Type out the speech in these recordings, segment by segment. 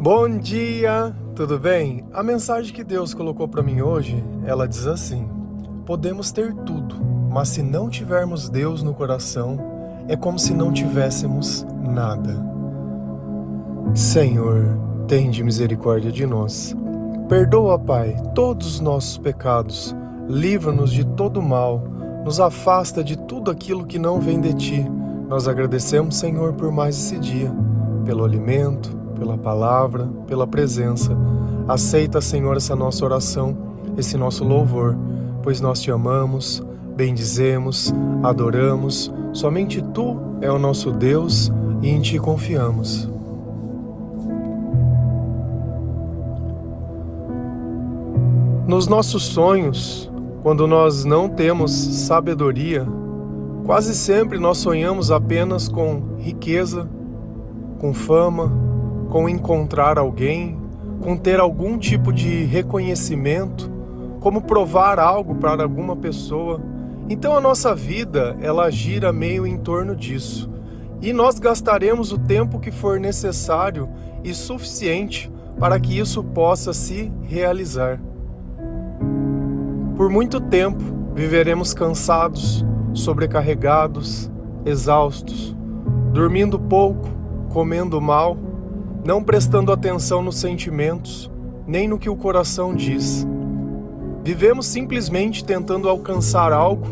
Bom dia, tudo bem? A mensagem que Deus colocou para mim hoje, ela diz assim: podemos ter tudo, mas se não tivermos Deus no coração, é como se não tivéssemos nada. Senhor, tende misericórdia de nós. Perdoa, Pai, todos os nossos pecados, livra-nos de todo mal, nos afasta de tudo aquilo que não vem de Ti. Nós agradecemos, Senhor, por mais esse dia, pelo alimento, pela palavra, pela presença. Aceita, Senhor, essa nossa oração, esse nosso louvor, pois nós Te amamos, bendizemos, adoramos. Somente Tu é o nosso Deus e em Ti confiamos. Nos nossos sonhos, quando nós não temos sabedoria, quase sempre nós sonhamos apenas com riqueza, com fama, com encontrar alguém, com ter algum tipo de reconhecimento, como provar algo para alguma pessoa. Então a nossa vida, ela gira meio em torno disso. E nós gastaremos o tempo que for necessário e suficiente para que isso possa se realizar. Por muito tempo, viveremos cansados, sobrecarregados, exaustos, dormindo pouco, comendo mal, não prestando atenção nos sentimentos, nem no que o coração diz. Vivemos simplesmente tentando alcançar algo,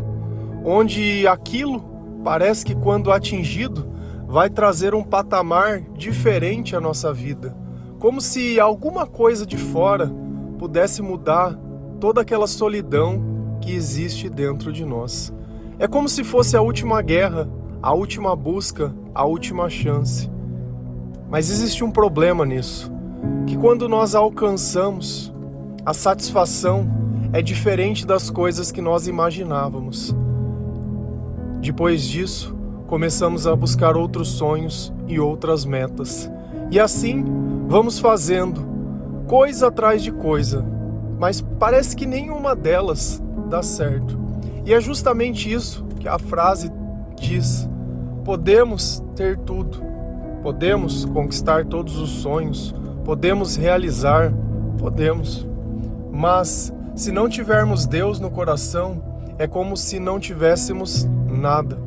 onde aquilo parece que quando atingido, vai trazer um patamar diferente à nossa vida, como se alguma coisa de fora pudesse mudar toda aquela solidão que existe dentro de nós. É como se fosse a última guerra, a última busca, a última chance. Mas existe um problema nisso, que quando nós alcançamos, a satisfação é diferente das coisas que nós imaginávamos. Depois disso, começamos a buscar outros sonhos e outras metas. E assim, vamos fazendo coisa atrás de coisa, mas parece que nenhuma delas dá certo. E é justamente isso que a frase diz: podemos ter tudo, podemos conquistar todos os sonhos, podemos realizar, podemos. Mas se não tivermos Deus no coração, é como se não tivéssemos nada.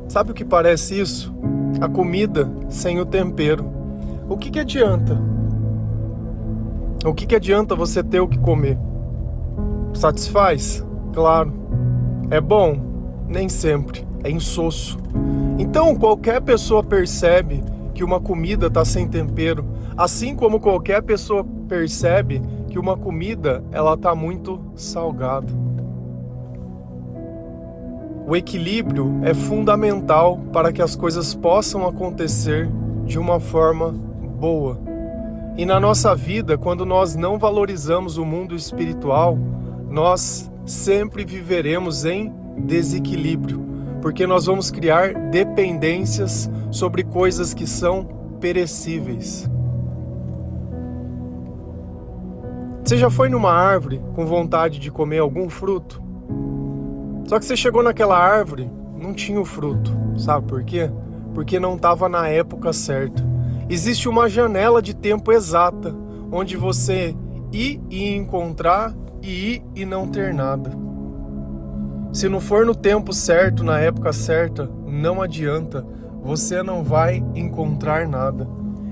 Sabe o que parece isso? A comida sem o tempero. O que adianta? O que adianta você ter o que comer? Satisfaz? Claro. É bom? Nem sempre. É insosso. Então qualquer pessoa percebe que uma comida está sem tempero, assim como qualquer pessoa percebe que uma comida ela está muito salgada. O equilíbrio é fundamental para que as coisas possam acontecer de uma forma boa. E na nossa vida, quando nós não valorizamos o mundo espiritual, nós sempre viveremos em desequilíbrio, porque nós vamos criar dependências sobre coisas que são perecíveis. Você já foi numa árvore com vontade de comer algum fruto? Só que você chegou naquela árvore, não tinha o fruto. Sabe por quê? Porque não estava na época certa. Existe uma janela de tempo exata, onde você ir e encontrar, e ir e não ter nada. Se não for no tempo certo, na época certa, não adianta, você não vai encontrar nada.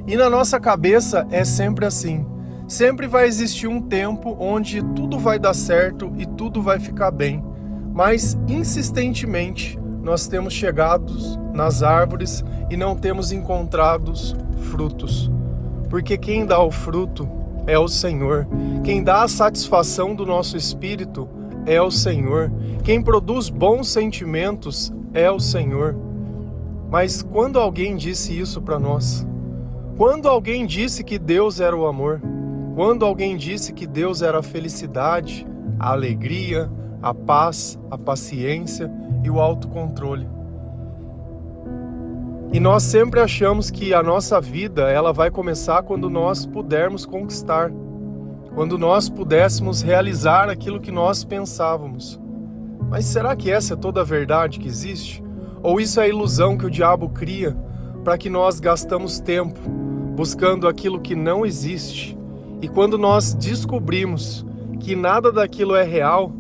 E na nossa cabeça é sempre assim. Sempre vai existir um tempo onde tudo vai dar certo e tudo vai ficar bem. Mas, insistentemente, nós temos chegado nas árvores e não temos encontrado frutos. Porque quem dá o fruto é o Senhor. Quem dá a satisfação do nosso espírito é o Senhor. Quem produz bons sentimentos é o Senhor. Mas quando alguém disse isso para nós? Quando alguém disse que Deus era o amor? Quando alguém disse que Deus era a felicidade, a alegria, a paz, a paciência e o autocontrole? E nós sempre achamos que a nossa vida ela vai começar quando nós pudermos conquistar, quando nós pudéssemos realizar aquilo que nós pensávamos. Mas será que essa é toda a verdade que existe? Ou isso é a ilusão que o diabo cria para que nós gastamos tempo, buscando aquilo que não existe. E quando nós descobrimos que nada daquilo é real,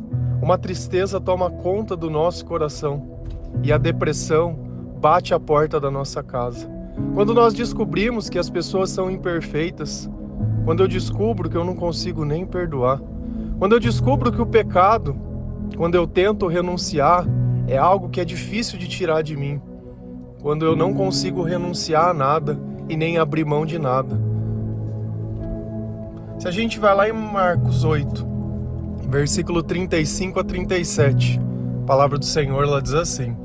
uma tristeza toma conta do nosso coração e a depressão bate à porta da nossa casa. Quando nós descobrimos que as pessoas são imperfeitas, quando eu descubro que eu não consigo nem perdoar, quando eu descubro que o pecado, quando eu tento renunciar, é algo que é difícil de tirar de mim, quando eu não consigo renunciar a nada e nem abrir mão de nada. Se a gente vai lá em Marcos 8, versículo 35 a 37, a palavra do Senhor ela diz assim: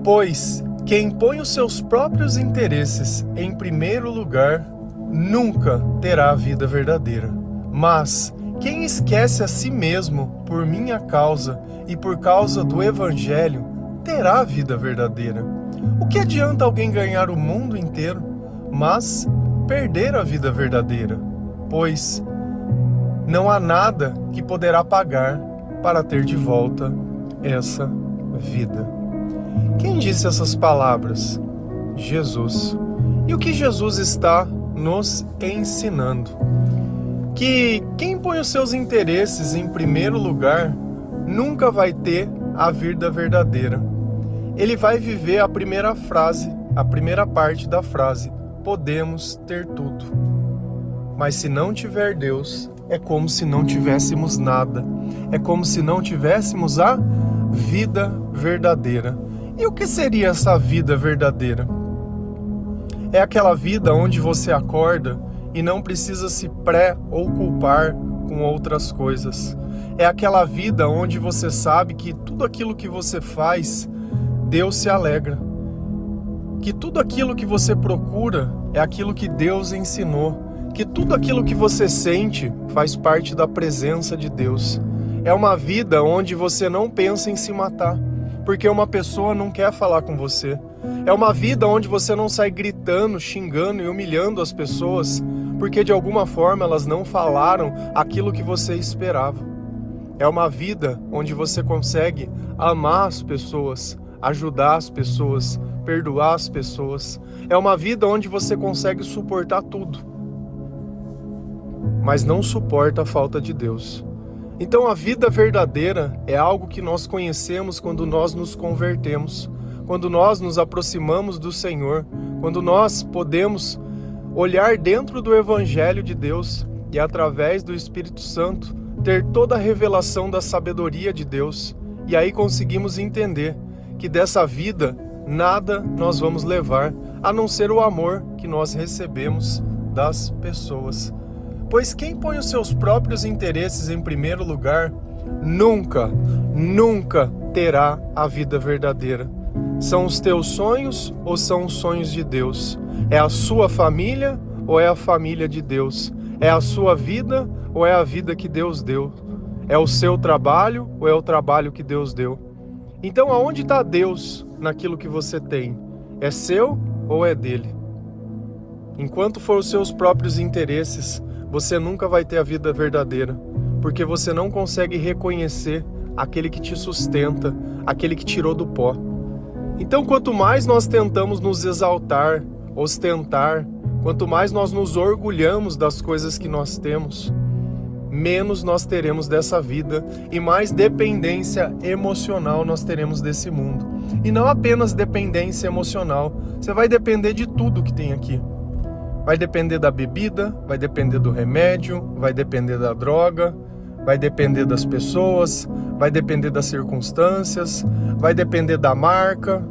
Pois quem põe os seus próprios interesses em primeiro lugar nunca terá a vida verdadeira. Mas quem esquece a si mesmo por minha causa e por causa do Evangelho terá a vida verdadeira. O que adianta alguém ganhar o mundo inteiro, mas perder a vida verdadeira? Pois não há nada que poderá pagar para ter de volta essa vida. Quem disse essas palavras? Jesus. E o que Jesus está nos ensinando? Que quem põe os seus interesses em primeiro lugar nunca vai ter a vida verdadeira. Ele vai viver a primeira frase, a primeira parte da frase: podemos ter tudo. Mas se não tiver Deus, é como se não tivéssemos nada. É como se não tivéssemos a vida verdadeira. E o que seria essa vida verdadeira? É aquela vida onde você acorda e não precisa se preocupar com outras coisas. É aquela vida onde você sabe que tudo aquilo que você faz, Deus se alegra. Que tudo aquilo que você procura é aquilo que Deus ensinou. Que tudo aquilo que você sente faz parte da presença de Deus. É uma vida onde você não pensa em se matar, porque uma pessoa não quer falar com você. É uma vida onde você não sai gritando, xingando e humilhando as pessoas, porque de alguma forma elas não falaram aquilo que você esperava. É uma vida onde você consegue amar as pessoas, ajudar as pessoas, perdoar as pessoas. É uma vida onde você consegue suportar tudo, mas não suporta a falta de Deus. Então a vida verdadeira é algo que nós conhecemos quando nós nos convertemos, quando nós nos aproximamos do Senhor, quando nós podemos olhar dentro do Evangelho de Deus e através do Espírito Santo ter toda a revelação da sabedoria de Deus. E aí conseguimos entender que dessa vida nada nós vamos levar, a não ser o amor que nós recebemos das pessoas. Pois quem põe os seus próprios interesses em primeiro lugar, nunca terá a vida verdadeira. São os teus sonhos ou são os sonhos de Deus? É a sua família ou é a família de Deus? É a sua vida ou é a vida que Deus deu? É o seu trabalho ou é o trabalho que Deus deu? Então aonde está Deus naquilo que você tem? É seu ou é dele? Enquanto for os seus próprios interesses, você nunca vai ter a vida verdadeira, porque você não consegue reconhecer aquele que te sustenta, aquele que tirou do pó. Então, quanto mais nós tentamos nos exaltar, ostentar, quanto mais nós nos orgulhamos das coisas que nós temos, menos nós teremos dessa vida e mais dependência emocional nós teremos desse mundo. E não apenas dependência emocional, você vai depender de tudo que tem aqui. Vai depender da bebida, vai depender do remédio, vai depender da droga, vai depender das pessoas, vai depender das circunstâncias, vai depender da marca,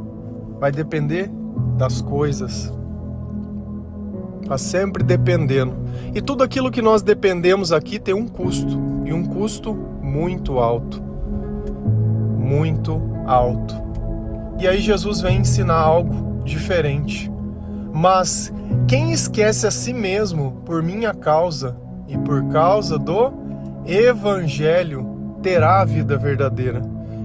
vai depender das coisas. Está sempre dependendo. E tudo aquilo que nós dependemos aqui tem um custo, e um custo muito alto. Muito alto. E aí Jesus vem ensinar algo diferente. Mas quem esquece a si mesmo por minha causa e por causa do Evangelho terá a vida verdadeira.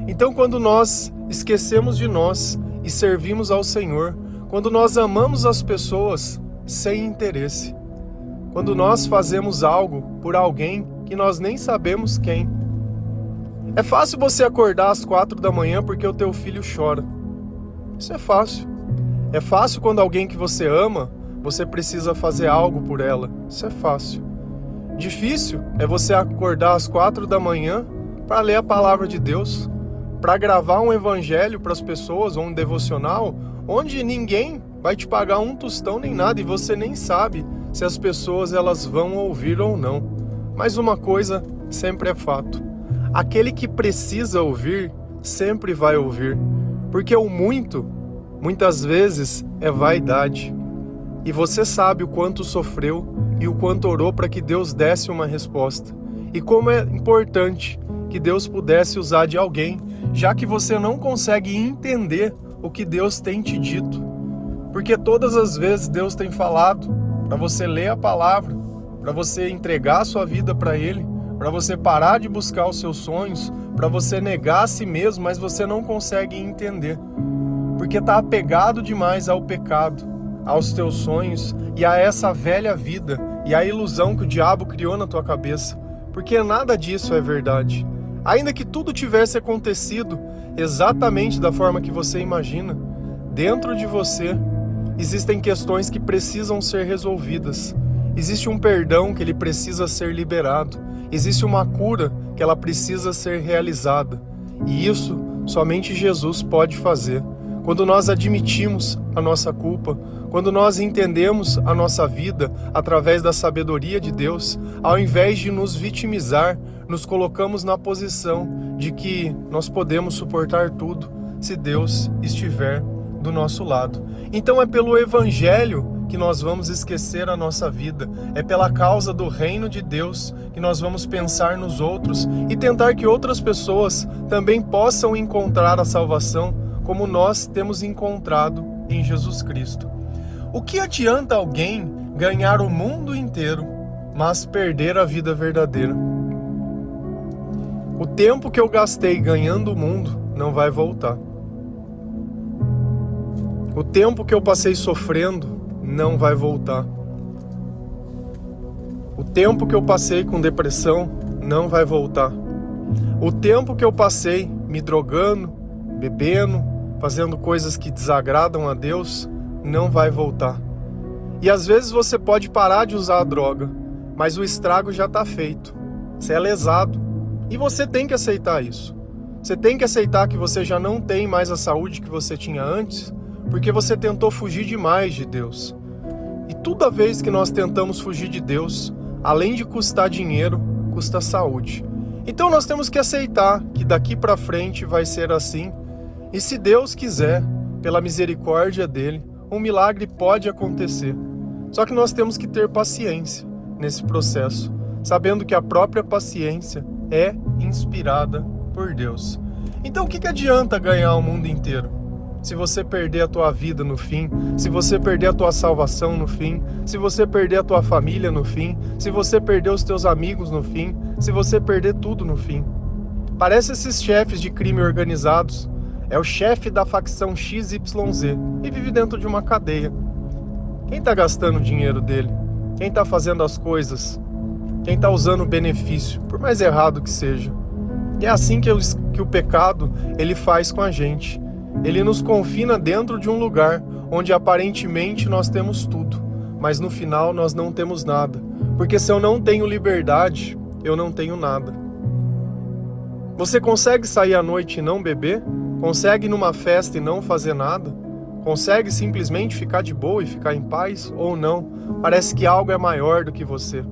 Então, quando nós esquecemos de nós e servimos ao Senhor, quando nós amamos as pessoas sem interesse, quando nós fazemos algo por alguém que nós nem sabemos quem. É fácil você acordar às 4 da manhã porque o teu filho chora. Isso é fácil. É fácil quando alguém que você ama, você precisa fazer algo por ela. Isso é fácil. Difícil é você acordar às 4 da manhã para ler a palavra de Deus, para gravar um evangelho para as pessoas, ou um devocional, onde ninguém vai te pagar um tostão nem nada e você nem sabe se as pessoas elas vão ouvir ou não. Mas uma coisa sempre é fato: aquele que precisa ouvir sempre vai ouvir, porque o muitas vezes é vaidade. E você sabe o quanto sofreu e o quanto orou para que Deus desse uma resposta. E como é importante que Deus pudesse usar de alguém, já que você não consegue entender o que Deus tem te dito. Porque todas as vezes Deus tem falado para você ler a palavra, para você entregar a sua vida para Ele, para você parar de buscar os seus sonhos, para você negar a si mesmo, mas você não consegue entender. Porque está apegado demais ao pecado, aos teus sonhos e a essa velha vida e a ilusão que o diabo criou na tua cabeça. Porque nada disso é verdade. Ainda que tudo tivesse acontecido exatamente da forma que você imagina, dentro de você existem questões que precisam ser resolvidas. Existe um perdão que ele precisa ser liberado. Existe uma cura que ela precisa ser realizada. E isso somente Jesus pode fazer. Quando nós admitimos a nossa culpa, quando nós entendemos a nossa vida através da sabedoria de Deus, ao invés de nos vitimizar, nos colocamos na posição de que nós podemos suportar tudo se Deus estiver do nosso lado. Então é pelo Evangelho que nós vamos esquecer a nossa vida, é pela causa do reino de Deus que nós vamos pensar nos outros e tentar que outras pessoas também possam encontrar a salvação como nós temos encontrado em Jesus Cristo. O que adianta alguém ganhar o mundo inteiro, mas perder a vida verdadeira? O tempo que eu gastei ganhando o mundo não vai voltar. O tempo que eu passei sofrendo não vai voltar. O tempo que eu passei com depressão não vai voltar. O tempo que eu passei me drogando, bebendo, fazendo coisas que desagradam a Deus, não vai voltar. E às vezes você pode parar de usar a droga, mas o estrago já está feito. Você é lesado. E você tem que aceitar isso. Você tem que aceitar que você já não tem mais a saúde que você tinha antes, porque você tentou fugir demais de Deus. E toda vez que nós tentamos fugir de Deus, além de custar dinheiro, custa saúde. Então nós temos que aceitar que daqui para frente vai ser assim. E se Deus quiser, pela misericórdia dele, um milagre pode acontecer. Só que nós temos que ter paciência nesse processo, sabendo que a própria paciência é inspirada por Deus. Então o que adianta ganhar o mundo inteiro se você perder a tua vida no fim, se você perder a tua salvação no fim, se você perder a tua família no fim, se você perder os teus amigos no fim, se você perder tudo no fim? Parece esses chefes de crime organizados. É o chefe da facção XYZ e vive dentro de uma cadeia. Quem está gastando o dinheiro dele? Quem está fazendo as coisas? Quem está usando o benefício, por mais errado que seja? E é assim que o pecado ele faz com a gente. Ele nos confina dentro de um lugar onde aparentemente nós temos tudo, mas no final nós não temos nada. Porque se eu não tenho liberdade, eu não tenho nada. Você consegue sair à noite e não beber? Consegue ir numa festa e não fazer nada? Consegue simplesmente ficar de boa e ficar em paz? Ou não? Parece que algo é maior do que você.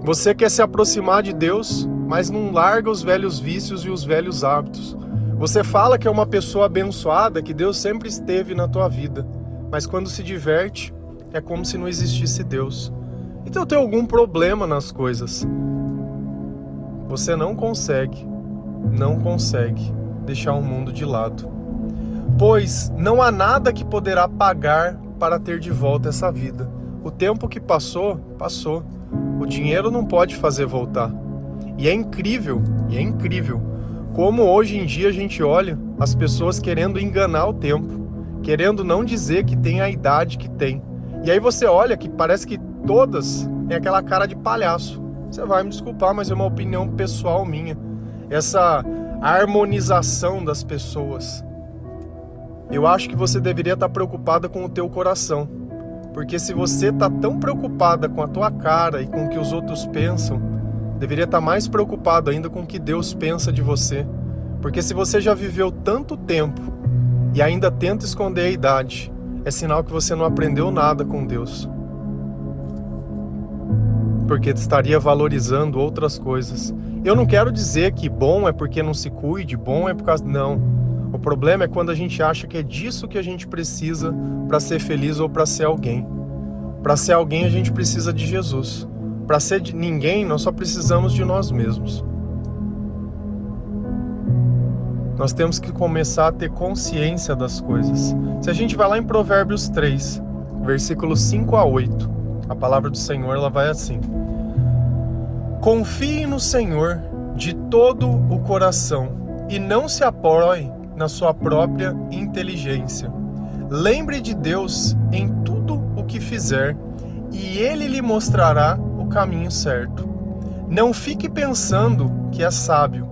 Você quer se aproximar de Deus, mas não larga os velhos vícios e os velhos hábitos. Você fala que é uma pessoa abençoada, que Deus sempre esteve na tua vida, mas quando se diverte, é como se não existisse Deus. Então tem algum problema nas coisas. Você não consegue deixar o mundo de lado. Pois não há nada que poderá pagar para ter de volta essa vida. O tempo que passou, passou. O dinheiro não pode fazer voltar. E é incrível como hoje em dia a gente olha as pessoas querendo enganar o tempo, querendo não dizer que tem a idade que tem. E aí você olha que parece que todas têm aquela cara de palhaço. Você vai me desculpar, mas é uma opinião pessoal minha. Essa harmonização das pessoas. eu acho que você deveria estar preocupada com o teu coração. Porque se você está tão preocupada com a tua cara e com o que os outros pensam, deveria estar mais preocupado ainda com o que Deus pensa de você. Porque se você já viveu tanto tempo e ainda tenta esconder a idade, é sinal que você não aprendeu nada com Deus. Porque estaria valorizando outras coisas. Eu não quero dizer que bom é porque não se cuide, bom é por causa... Não. O problema é quando a gente acha que é disso que a gente precisa para ser feliz ou para ser alguém. Para ser alguém a gente precisa de Jesus. Para ser de ninguém nós só precisamos de nós mesmos. Nós temos que começar a ter consciência das coisas. Se a gente vai lá em Provérbios 3, versículos 5 a 8, a palavra do Senhor ela vai assim: confie no Senhor de todo o coração e não se apoie na sua própria inteligência. Lembre de Deus em tudo o que fizer e Ele lhe mostrará o caminho certo. Não fique pensando que é sábio.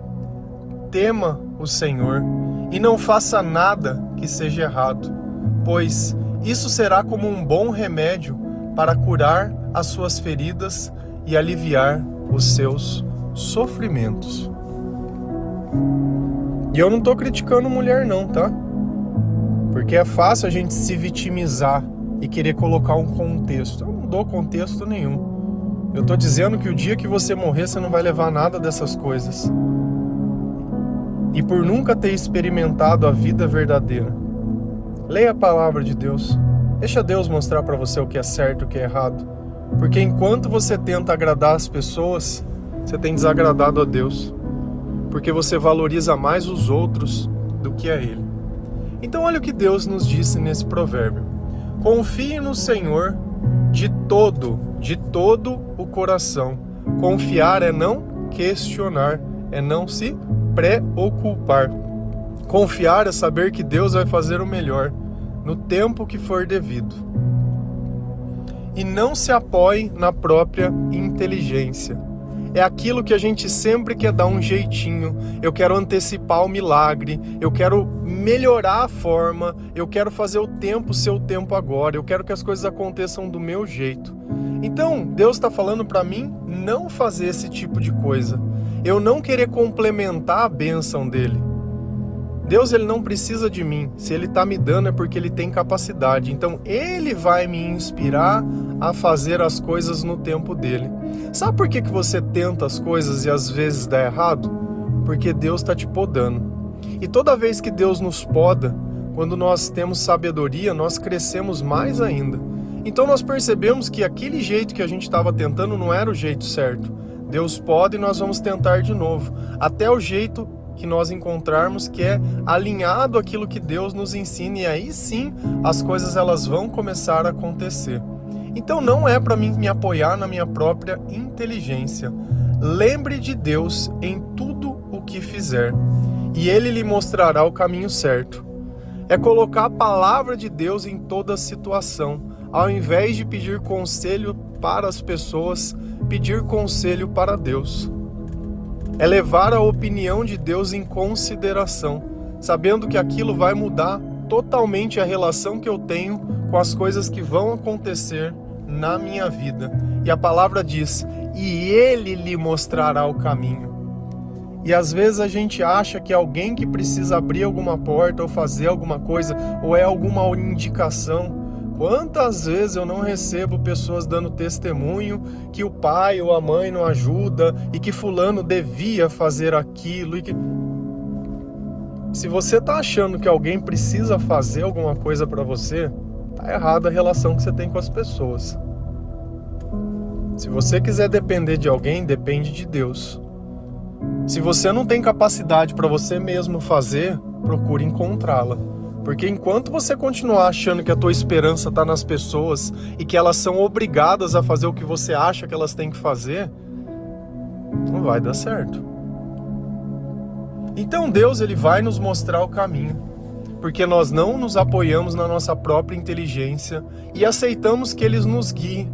Tema o Senhor e não faça nada que seja errado, pois isso será como um bom remédio para curar as suas feridas e aliviar os seus sofrimentos. E eu não estou criticando mulher não, tá? Porque é fácil a gente se vitimizar e querer colocar um contexto. Eu não dou contexto nenhum. Eu estou dizendo que o dia que você morrer, você não vai levar nada dessas coisas. E por nunca ter experimentado a vida verdadeira, leia a palavra de Deus. Deixa Deus mostrar para você o que é certo e o que é errado. Porque enquanto você tenta agradar as pessoas, você tem desagradado a Deus. Porque você valoriza mais os outros do que a Ele. Então olha o que Deus nos disse nesse provérbio. Confie no Senhor de todo o coração. Confiar é não questionar, é não se preocupar. Confiar é saber que Deus vai fazer o melhor no tempo que for devido. E não se apoie na própria inteligência. É aquilo que a gente sempre quer dar um jeitinho. Eu quero antecipar o milagre, eu quero melhorar a forma, eu quero fazer o tempo ser o tempo agora, eu quero que as coisas aconteçam do meu jeito. Então, Deus está falando para mim não fazer esse tipo de coisa. Eu não querer complementar a bênção dele. Deus ele não precisa de mim. Se ele está me dando é porque ele tem capacidade. Então ele vai me inspirar a fazer as coisas no tempo dele. Sabe por que você tenta as coisas e às vezes dá errado? Porque Deus está te podando. E toda vez que Deus nos poda, quando nós temos sabedoria, nós crescemos mais ainda. Então nós percebemos que aquele jeito que a gente estava tentando não era o jeito certo. Deus pode e nós vamos tentar de novo. Até o jeito que nós encontrarmos que é alinhado àquilo que Deus nos ensina, e aí sim as coisas elas vão começar a acontecer. Então não é para mim me apoiar na minha própria inteligência. Lembre de Deus em tudo o que fizer e Ele lhe mostrará o caminho certo. É colocar a palavra de Deus em toda situação, ao invés de pedir conselho para as pessoas, pedir conselho para Deus. É levar a opinião de Deus em consideração, sabendo que aquilo vai mudar totalmente a relação que eu tenho com as coisas que vão acontecer na minha vida. E a palavra diz, e Ele lhe mostrará o caminho. E às vezes a gente acha que alguém que precisa abrir alguma porta ou fazer alguma coisa, ou é alguma indicação. Quantas vezes eu não recebo pessoas dando testemunho que o pai ou a mãe não ajuda e que fulano devia fazer aquilo e que... Se você está achando que alguém precisa fazer alguma coisa para você, tá errada a relação que você tem com as pessoas. Se você quiser depender de alguém, depende de Deus. Se você não tem capacidade para você mesmo fazer, procure encontrá-la. Porque enquanto você continuar achando que a tua esperança está nas pessoas e que elas são obrigadas a fazer o que você acha que elas têm que fazer, não vai dar certo. Então Deus ele vai nos mostrar o caminho, porque nós não nos apoiamos na nossa própria inteligência e aceitamos que Ele nos guie.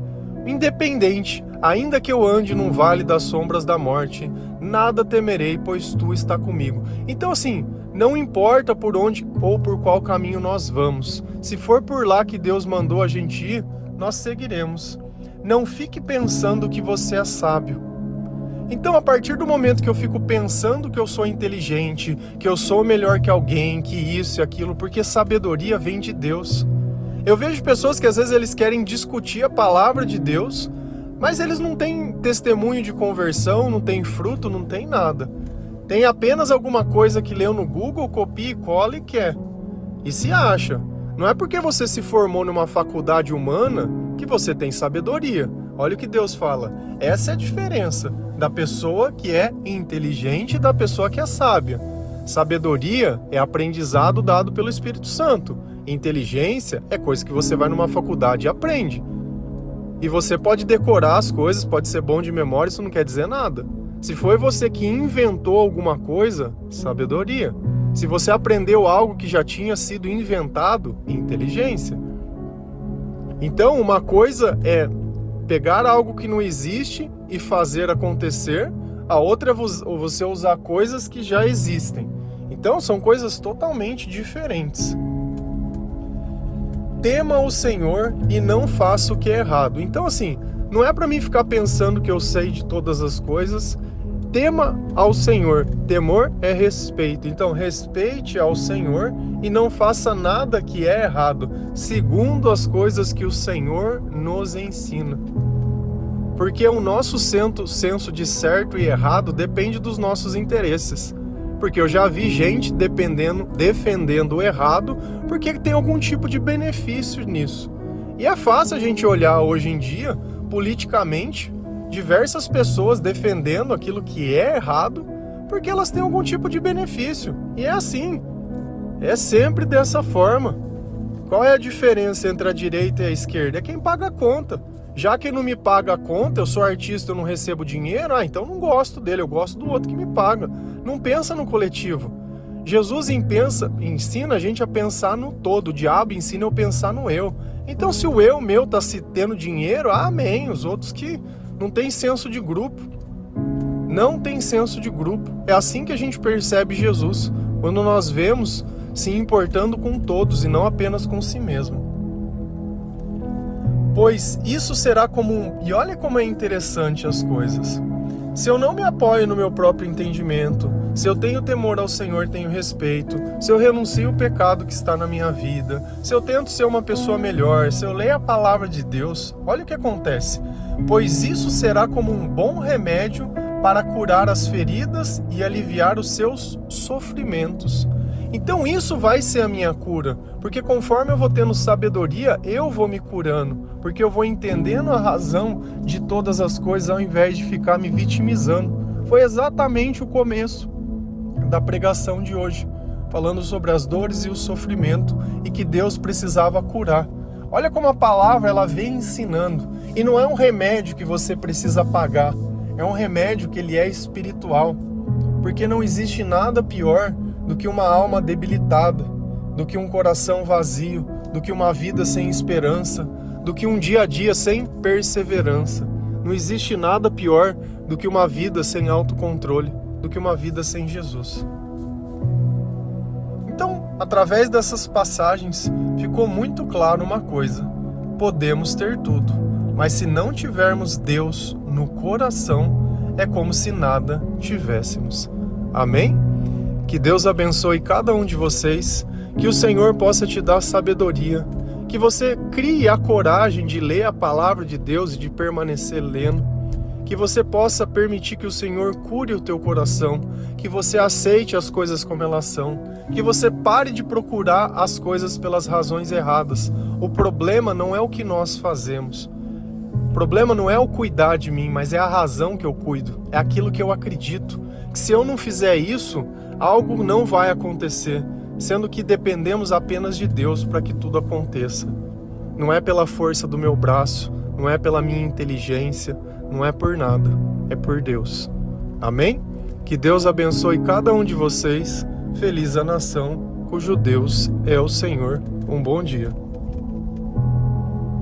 Independente, ainda que eu ande num vale das sombras da morte, nada temerei, pois Tu está comigo. Então assim, Não importa por onde ou por qual caminho nós vamos. Se for por lá que Deus mandou a gente ir, nós seguiremos. Não fique pensando que você é sábio. Então, a partir do momento que eu fico pensando que eu sou inteligente, que eu sou melhor que alguém, que isso e aquilo, porque sabedoria vem de Deus. Eu vejo pessoas que às vezes eles querem discutir a palavra de Deus, mas eles não têm testemunho de conversão, não têm fruto, não têm nada. Tem apenas alguma coisa que leu no Google, copia e cola e quer. E se acha. Não é porque você se formou numa faculdade humana que você tem sabedoria. Olha o que Deus fala. Essa é a diferença da pessoa que é inteligente e da pessoa que é sábia. Sabedoria é aprendizado dado pelo Espírito Santo. Inteligência é coisa que você vai numa faculdade e aprende. E você pode decorar as coisas, pode ser bom de memória, isso não quer dizer nada. Se foi você que inventou alguma coisa, sabedoria. Se você aprendeu algo que já tinha sido inventado, inteligência. Então, uma coisa é pegar algo que não existe e fazer acontecer, a outra é você usar coisas que já existem. Então, são coisas totalmente diferentes. Tema o Senhor e não faça o que é errado. Então, assim, não é para mim ficar pensando que eu sei de todas as coisas. Tema ao Senhor. Temor é respeito. Então, respeite ao Senhor e não faça nada que é errado, segundo as coisas que o Senhor nos ensina. Porque o nosso senso de certo e errado depende dos nossos interesses. Porque eu já vi gente defendendo o errado porque tem algum tipo de benefício nisso. E é fácil a gente olhar hoje em dia, politicamente, diversas pessoas defendendo aquilo que é errado porque elas têm algum tipo de benefício. E é assim. É sempre dessa forma. Qual é a diferença entre a direita e a esquerda? É quem paga a conta. Já que não me paga a conta, eu sou artista, eu não recebo dinheiro, então não gosto dele, eu gosto do outro que me paga. Não pensa no coletivo. Jesus ensina a gente a pensar no todo, o diabo ensina eu a pensar no eu. Então se o eu meu está se tendo dinheiro, amém. Os outros que não tem senso de grupo. Não tem senso de grupo. É assim que a gente percebe Jesus, quando nós vemos se importando com todos e não apenas com si mesmo. Pois isso será comum. E olha como é interessante as coisas. Se eu não me apoio no meu próprio entendimento, se eu tenho temor ao Senhor, tenho respeito, se eu renuncio o pecado que está na minha vida, se eu tento ser uma pessoa melhor, se eu leio a palavra de Deus, olha o que acontece. Pois isso será como um bom remédio para curar as feridas e aliviar os seus sofrimentos. Então isso vai ser a minha cura, porque conforme eu vou tendo sabedoria, eu vou me curando, porque eu vou entendendo a razão de todas as coisas ao invés de ficar me vitimizando. Foi exatamente o começo da pregação de hoje, falando sobre as dores e o sofrimento e que Deus precisava curar. Olha como a palavra ela vem ensinando, e não é um remédio que você precisa pagar, é um remédio que ele é espiritual, porque não existe nada pior do que uma alma debilitada, do que um coração vazio, do que uma vida sem esperança, do que um dia a dia sem perseverança. Não existe nada pior do que uma vida sem autocontrole, do que uma vida sem Jesus. Então, através dessas passagens, ficou muito claro uma coisa: podemos ter tudo, mas se não tivermos Deus no coração, é como se nada tivéssemos. Amém? Que Deus abençoe cada um de vocês, que o Senhor possa te dar sabedoria, que você crie a coragem de ler a palavra de Deus e de permanecer lendo, que você possa permitir que o Senhor cure o teu coração, que você aceite as coisas como elas são, que você pare de procurar as coisas pelas razões erradas. O problema não é o que nós fazemos. O problema não é o cuidar de mim, mas é a razão que eu cuido, é aquilo que eu acredito. Que se eu não fizer isso, algo não vai acontecer, sendo que dependemos apenas de Deus para que tudo aconteça. Não é pela força do meu braço, não é pela minha inteligência, não é por nada, é por Deus. Amém? Que Deus abençoe cada um de vocês. Feliz a nação cujo Deus é o Senhor. Um bom dia.